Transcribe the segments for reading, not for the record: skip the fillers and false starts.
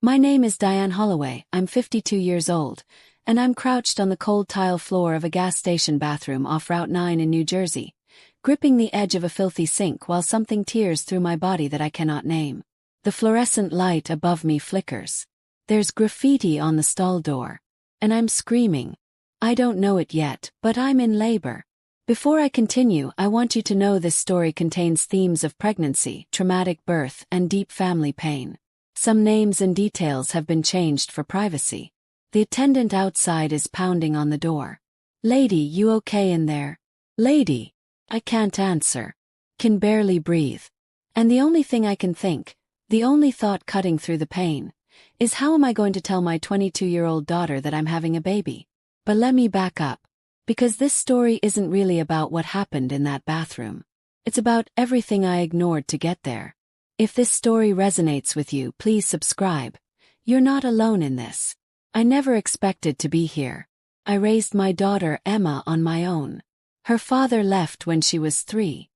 My name is Diane Holloway, I'm 52 years old, and I'm crouched on the cold tile floor of a gas station bathroom off Route 9 in New Jersey, gripping the edge of a filthy sink while something tears through my body that I cannot name. The fluorescent light above me flickers. There's graffiti on the stall door. And I'm screaming. I don't know it yet, but I'm in labor. Before I continue, I want you to know this story contains themes of pregnancy, traumatic birth, and deep family pain. Some names and details have been changed for privacy. The attendant outside is pounding on the door. Lady, you okay in there? Lady. I can't answer. Can barely breathe. And the only thing I can think, the only thought cutting through the pain, is how am I going to tell my 22-year-old daughter that I'm having a baby? But let me back up. Because this story isn't really about what happened in that bathroom. It's about everything I ignored to get there. If this story resonates with you, please subscribe. You're not alone in this. I never expected to be here. I raised my daughter Emma on my own. Her father left when she was 3.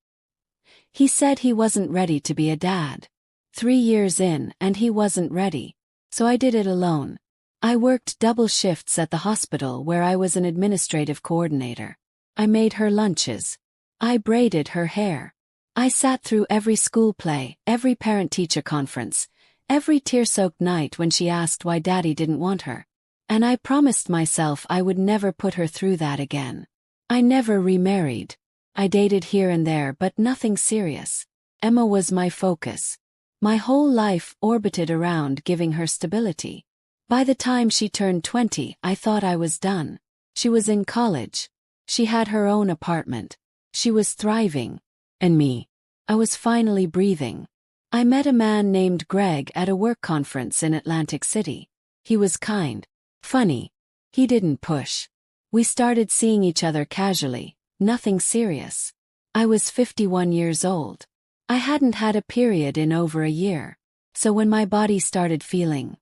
He said he wasn't ready to be a dad. 3 years in, and he wasn't ready. So I did it alone. I worked double shifts at the hospital where I was an administrative coordinator. I made her lunches. I braided her hair. I sat through every school play, every parent-teacher conference, every tear-soaked night when she asked why Daddy didn't want her. And I promised myself I would never put her through that again. I never remarried. I dated here and there but nothing serious. Emma was my focus. My whole life orbited around giving her stability. By the time she turned 20, I thought I was done. She was in college. She had her own apartment. She was thriving. And me. I was finally breathing. I met a man named Greg at a work conference in Atlantic City. He was kind. Funny. He didn't push. We started seeing each other casually, nothing serious. I was 51 years old. I hadn't had a period in over a year. So when my body started feeling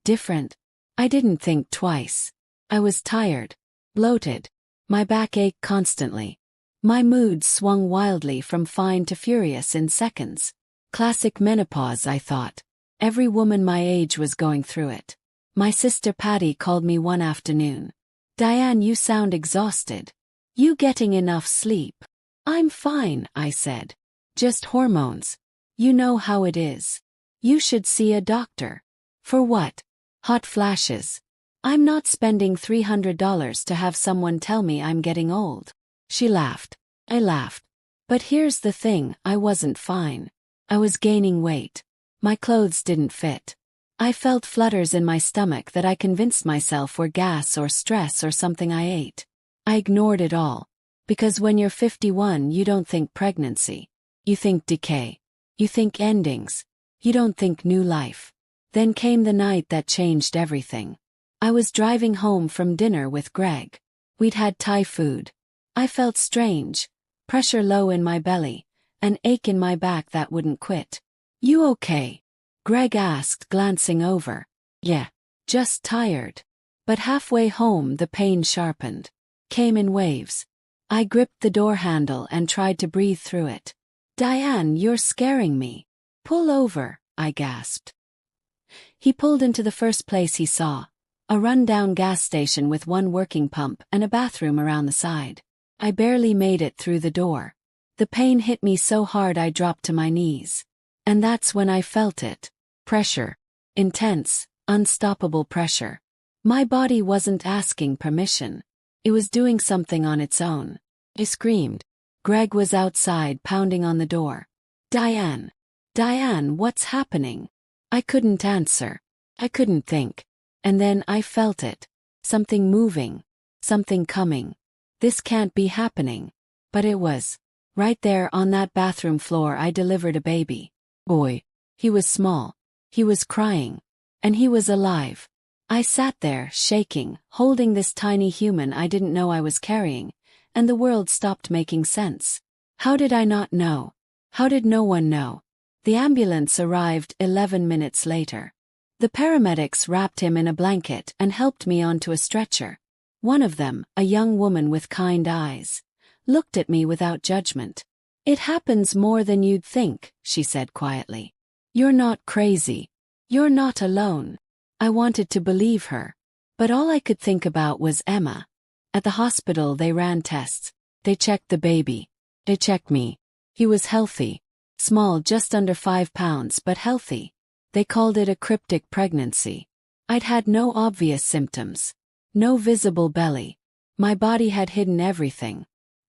different, I didn't think twice. I was tired, bloated. My back ached constantly. My mood swung wildly from fine to furious in seconds. Classic menopause, I thought. Every woman my age was going through it. My sister Patty called me one afternoon. Diane, you sound exhausted. You getting enough sleep? I'm fine, I said. Just hormones. You know how it is. You should see a doctor. For what? Hot flashes. I'm not spending $300 to have someone tell me I'm getting old. She laughed. I laughed. But here's the thing, I wasn't fine. I was gaining weight. My clothes didn't fit. I felt flutters in my stomach that I convinced myself were gas or stress or something I ate. I ignored it all. Because when you're 51, you don't think pregnancy. You think decay. You think endings. You don't think new life. Then came the night that changed everything. I was driving home from dinner with Greg. We'd had Thai food. I felt strange, pressure low in my belly, an ache in my back that wouldn't quit. You okay? Greg asked, glancing over. Yeah, just tired. But halfway home the pain sharpened. Came in waves. I gripped the door handle and tried to breathe through it. Diane, you're scaring me. Pull over, I gasped. He pulled into the first place he saw. A run-down gas station with one working pump and a bathroom around the side. I barely made it through the door. The pain hit me so hard I dropped to my knees. And that's when I felt it. Pressure. Intense, unstoppable pressure. My body wasn't asking permission. It was doing something on its own. I screamed. Greg was outside pounding on the door. Diane. Diane, what's happening? I couldn't answer. I couldn't think. And then I felt it. Something moving. Something coming. This can't be happening. But it was. Right there on that bathroom floor I delivered a baby. Boy. He was small. He was crying. And he was alive. I sat there, shaking, holding this tiny human I didn't know I was carrying, and the world stopped making sense. How did I not know? How did no one know? The ambulance arrived 11 minutes later. The paramedics wrapped him in a blanket and helped me onto a stretcher. One of them, a young woman with kind eyes, looked at me without judgment. It happens more than you'd think, she said quietly. You're not crazy. "You're not alone." I wanted to believe her. But all I could think about was Emma. At the hospital they ran tests. They checked the baby. They checked me. He was healthy. Small, just under 5 pounds, but healthy. They called it a cryptic pregnancy. I'd had no obvious symptoms. No visible belly. My body had hidden everything.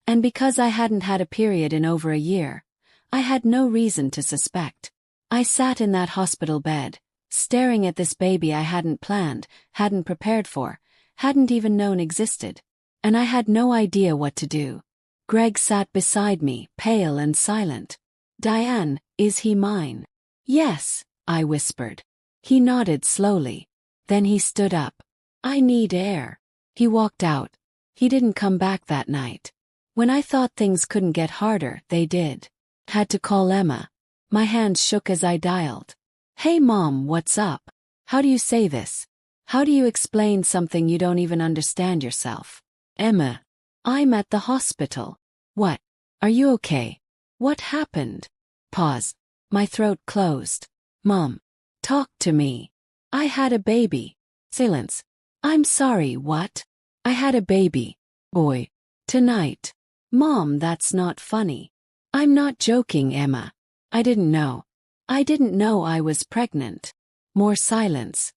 And because I hadn't had a period in over a year, I had no reason to suspect. I sat in that hospital bed, staring at this baby I hadn't planned, hadn't prepared for, hadn't even known existed. And I had no idea what to do. Greg sat beside me, pale and silent. "Diane, is he mine?" "Yes," I whispered. He nodded slowly. Then he stood up. "I need air." He walked out. He didn't come back that night. When I thought things couldn't get harder, they did. Had to call Emma. My hands shook as I dialed. "Hey Mom, what's up? How do you say this? How do you explain something you don't even understand yourself?" "Emma. I'm at the hospital." "What? Are you okay? What happened?" Pause. My throat closed. "Mom. Talk to me." "I had a baby." Silence. "I'm sorry, what?" "I had a baby. Boy. Tonight." "Mom, that's not funny." "I'm not joking, Emma. I didn't know. I didn't know I was pregnant." More silence.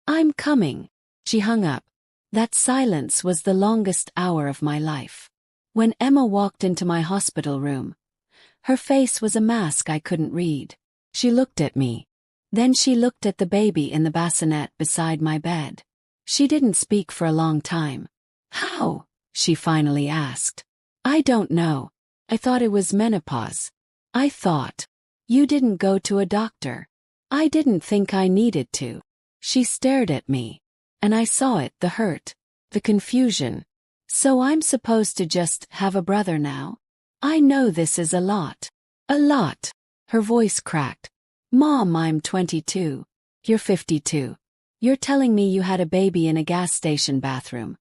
"I'm coming." She hung up. That silence was the longest hour of my life. When Emma walked into my hospital room, her face was a mask I couldn't read. She looked at me. Then she looked at the baby in the bassinet beside my bed. She didn't speak for a long time. "How?" she finally asked. "I don't know. I thought it was menopause." "I thought. You didn't go to a doctor." "I didn't think I needed to." She stared at me. And I saw it, the hurt, the confusion. "So I'm supposed to just have a brother now? I know this is a lot." "A lot." Her voice cracked. "Mom, I'm 22. You're 52. You're telling me you had a baby in a gas station bathroom.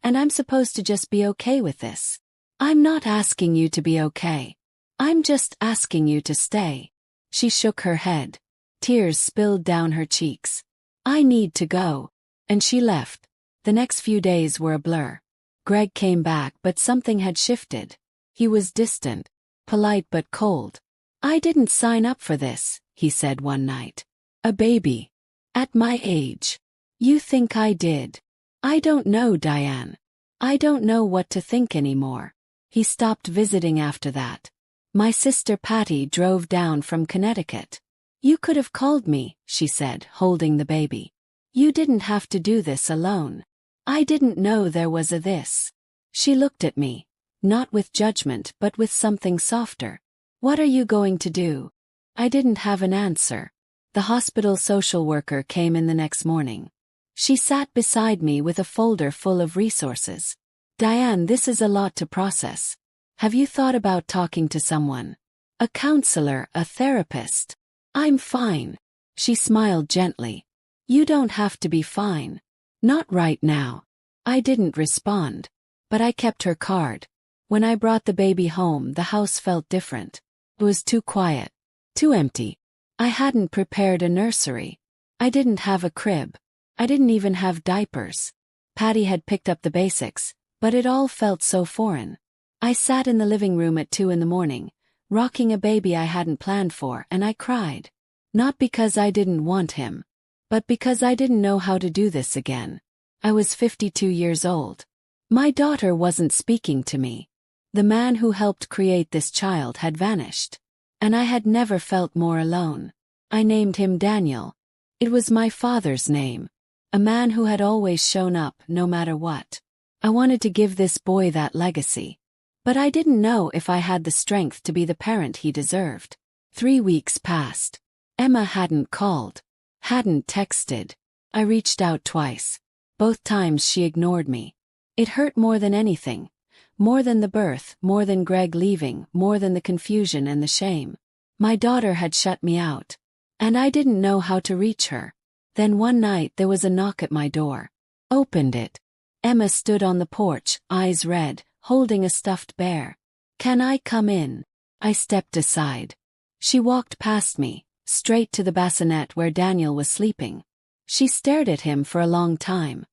And I'm supposed to just be okay with this. I'm not asking you to be okay. I'm just asking you to stay." She shook her head. Tears spilled down her cheeks. "I need to go." And she left. The next few days were a blur. Greg came back, but something had shifted. He was distant, polite but cold. "I didn't sign up for this," he said one night. "A baby. At my age. You think I did?" "I don't know, Diane. I don't know what to think anymore." He stopped visiting after that. My sister Patty drove down from Connecticut. "You could have called me," she said, holding the baby. "You didn't have to do this alone. I didn't know there was a this." She looked at me, not with judgment but with something softer. "What are you going to do?" I didn't have an answer. The hospital social worker came in the next morning. She sat beside me with a folder full of resources. "Diane, this is a lot to process. Have you thought about talking to someone? A counselor, a therapist?" "I'm fine." She smiled gently. "You don't have to be fine. Not right now." I didn't respond. But I kept her card. When I brought the baby home, the house felt different. It was too quiet. Too empty. I hadn't prepared a nursery. I didn't have a crib. I didn't even have diapers. Patty had picked up the basics, but it all felt so foreign. I sat in the living room at 2 in the morning, rocking a baby I hadn't planned for, and I cried. Not because I didn't want him, but because I didn't know how to do this again. I was 52 years old. My daughter wasn't speaking to me. The man who helped create this child had vanished. And I had never felt more alone. I named him Daniel. It was my father's name. A man who had always shown up, no matter what. I wanted to give this boy that legacy. But I didn't know if I had the strength to be the parent he deserved. 3 weeks passed. Emma hadn't called. Hadn't texted. I reached out twice. Both times she ignored me. It hurt more than anything. More than the birth, more than Greg leaving, more than the confusion and the shame. My daughter had shut me out. And I didn't know how to reach her. Then one night there was a knock at my door. Opened it. Emma stood on the porch, eyes red, holding a stuffed bear. "Can I come in?" I stepped aside. She walked past me, straight to the bassinet where Daniel was sleeping. She stared at him for a long time.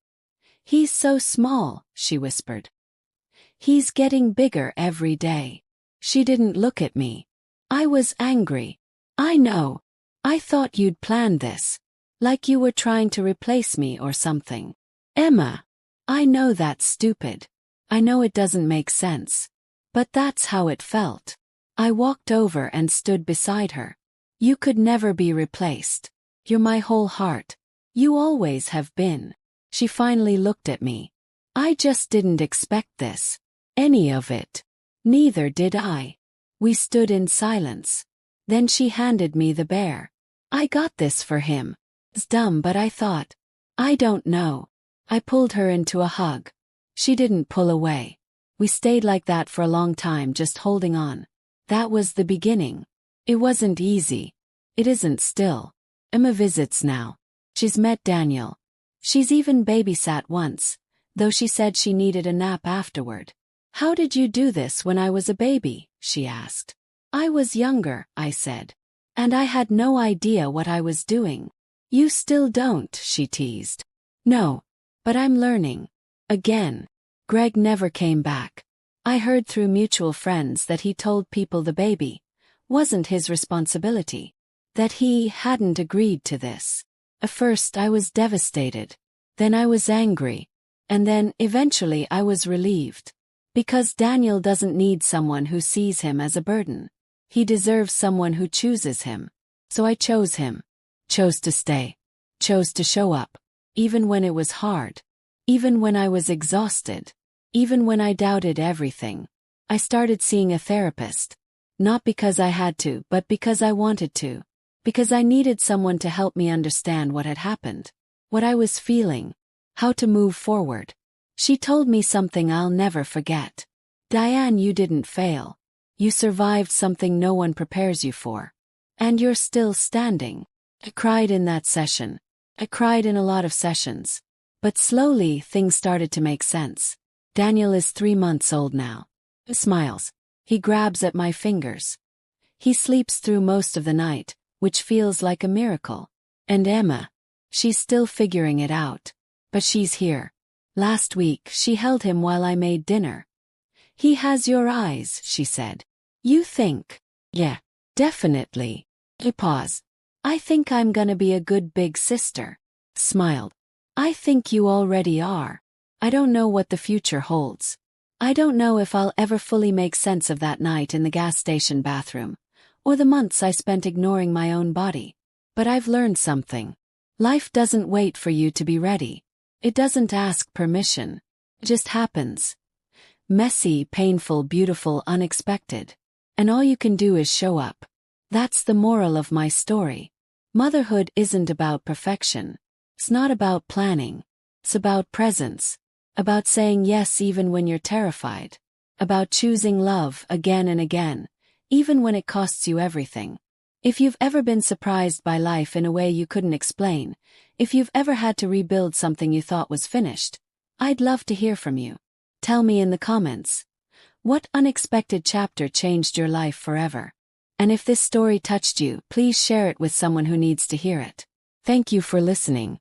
"He's so small," she whispered. "He's getting bigger every day." She didn't look at me. I was angry. "I know. I thought you'd planned this. Like you were trying to replace me or something." "Emma, I know that's stupid. I know it doesn't make sense. But that's how it felt." I walked over and stood beside her. "You could never be replaced. You're my whole heart. You always have been." She finally looked at me. "I just didn't expect this. Any of it." "Neither did I." We stood in silence. Then she handed me the bear. "I got this for him. It's dumb, but I thought. I don't know." I pulled her into a hug. She didn't pull away. We stayed like that for a long time, just holding on. That was the beginning. It wasn't easy. It isn't still. Emma visits now. She's met Daniel. She's even babysat once, though she said she needed a nap afterward. "How did you do this when I was a baby?" she asked. "I was younger," I said. "And I had no idea what I was doing." "You still don't," she teased. "No. But I'm learning." Again. Greg never came back. I heard through mutual friends that he told people the baby wasn't his responsibility. That he hadn't agreed to this. At first I was devastated. Then I was angry. And then, eventually, I was relieved. Because Daniel doesn't need someone who sees him as a burden. He deserves someone who chooses him. So I chose him. Chose to stay. Chose to show up. Even when it was hard. Even when I was exhausted. Even when I doubted everything. I started seeing a therapist. Not because I had to, but because I wanted to. Because I needed someone to help me understand what had happened. What I was feeling. How to move forward. She told me something I'll never forget. "Diane, you didn't fail. You survived something no one prepares you for. And you're still standing." I cried in that session. I cried in a lot of sessions. But slowly, things started to make sense. Daniel is 3 months old now. He smiles. He grabs at my fingers. He sleeps through most of the night, which feels like a miracle. And Emma. She's still figuring it out. But she's here. Last week, she held him while I made dinner. "He has your eyes," she said. "You think?" "Yeah, definitely." I paused. "I think I'm gonna be a good big sister." Smiled. "I think you already are. I don't know what the future holds. I don't know if I'll ever fully make sense of that night in the gas station bathroom, or the months I spent ignoring my own body. But I've learned something. Life doesn't wait for you to be ready. It doesn't ask permission. It just happens. Messy, painful, beautiful, unexpected. And all you can do is show up. That's the moral of my story. Motherhood isn't about perfection. It's not about planning. It's about presence. About saying yes even when you're terrified. About choosing love again and again, even when it costs you everything. If you've ever been surprised by life in a way you couldn't explain, if you've ever had to rebuild something you thought was finished, I'd love to hear from you. Tell me in the comments. What unexpected chapter changed your life forever? And if this story touched you, please share it with someone who needs to hear it. Thank you for listening.